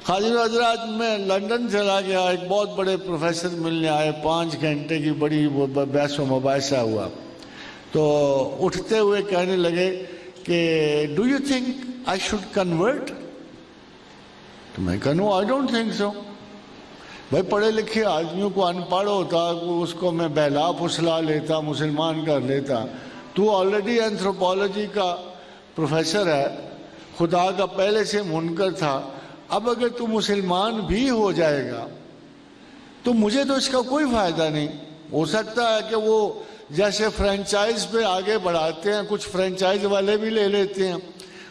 خادم حضرات میں لندن چلا گیا، ایک بہت بڑے پروفیسر ملنے آئے، 5 گھنٹے کی بڑی بحث و مباحثہ ہوا، تو اٹھتے ہوئے کہنے لگے کہ do you think I should convert? تو میں کہا نو آئی ڈونٹ تھنک سو۔ بھائی پڑھے لکھے آدمیوں کو ان پڑھ ہوتا، اس کو میں بہلا پھسلا لیتا، مسلمان کر لیتا۔ تو آلریڈی اینتھروپولوجی کا پروفیسر ہے، خدا کا پہلے سے منکر تھا، اب اگر تو مسلمان بھی ہو جائے گا تو مجھے تو اس کا کوئی فائدہ نہیں۔ ہو سکتا ہے کہ وہ جیسے فرینچائز پہ آگے بڑھاتے ہیں، کچھ فرینچائز والے بھی لے لیتے ہیں،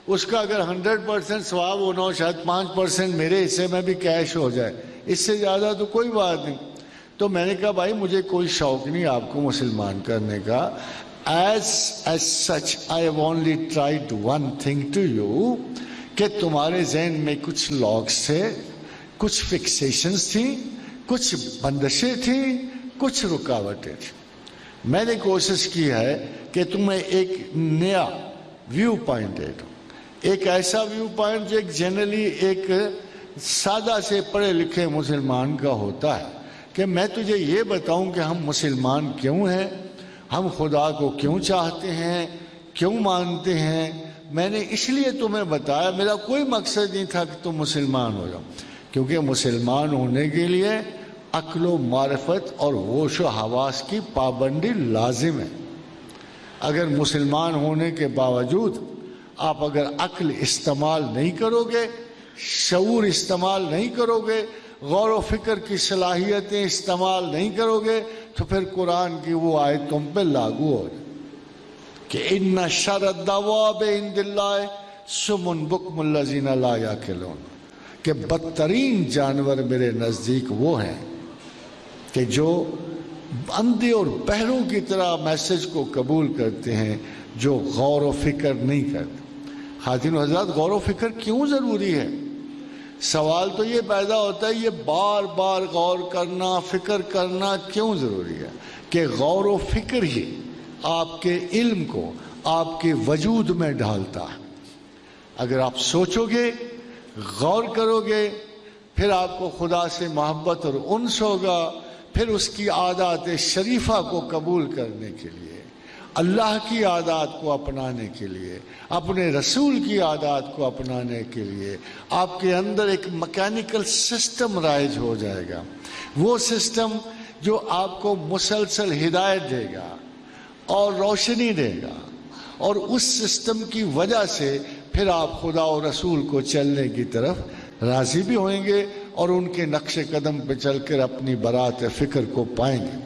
اس کا اگر 100% ثواب ہونا ہو، شاید 5% میرے حصے میں بھی کیش ہو جائے، اس سے زیادہ تو کوئی بات نہیں۔ تو میں نے کہا بھائی مجھے کوئی شوق نہیں آپ کو مسلمان کرنے کا۔ As such I have only tried one thing to you، کہ تمہارے ذہن میں کچھ لاگز تھے، کچھ فکسیشنز تھیں، کچھ بندشیں تھیں، کچھ رکاوٹیں تھیں۔ میں نے کوشش کی ہے کہ تمہیں ایک نیا ویو پوائنٹ دے دوں، ایک ایسا ویو پوائنٹ جو ایک جنرلی ایک سادہ سے پڑھے لکھے مسلمان کا ہوتا ہے، کہ میں تجھے یہ بتاؤں کہ ہم مسلمان کیوں ہیں، ہم خدا کو کیوں چاہتے ہیں، کیوں مانتے ہیں۔ میں نے اس لیے تمہیں بتایا، میرا کوئی مقصد نہیں تھا کہ تم مسلمان ہو جاؤ، کیونکہ مسلمان ہونے کے لیے عقل و معرفت اور ہوش و حواس کی پابندی لازم ہے۔ اگر مسلمان ہونے کے باوجود آپ اگر عقل استعمال نہیں کرو گے، شعور استعمال نہیں کرو گے، غور و فکر کی صلاحیتیں استعمال نہیں کرو گے، تو پھر قرآن کی وہ آیت تم پہ لاگو ہو جائے کہ ان شر الدواب عند اللہ صم بکم الذین لا یعقلون، کہ بدترین جانور میرے نزدیک وہ ہیں کہ جو اندھے اور بہروں کی طرح میسج کو قبول کرتے ہیں، جو غور و فکر نہیں کرتے۔ خاتون حضرات، غور و فکر کیوں ضروری ہے؟ سوال تو یہ پیدا ہوتا ہے، یہ بار بار غور کرنا، فکر کرنا کیوں ضروری ہے؟ کہ غور و فکر ہی آپ کے علم کو آپ کے وجود میں ڈھالتا ہے۔ اگر آپ سوچو گے، غور کرو گے، پھر آپ کو خدا سے محبت اور انس ہوگا، پھر اس کی عادات شریفہ کو قبول کرنے کے لیے، اللہ کی عادات کو اپنانے کے لیے، اپنے رسول کی عادات کو اپنانے کے لیے آپ کے اندر ایک میکینیکل سسٹم رائج ہو جائے گا، وہ سسٹم جو آپ کو مسلسل ہدایت دے گا اور روشنی دے گا، اور اس سسٹم کی وجہ سے پھر آپ خدا و رسول کو چلنے کی طرف راضی بھی ہوئیں گے اور ان کے نقش قدم پہ چل کر اپنی برات فکر کو پائیں گے۔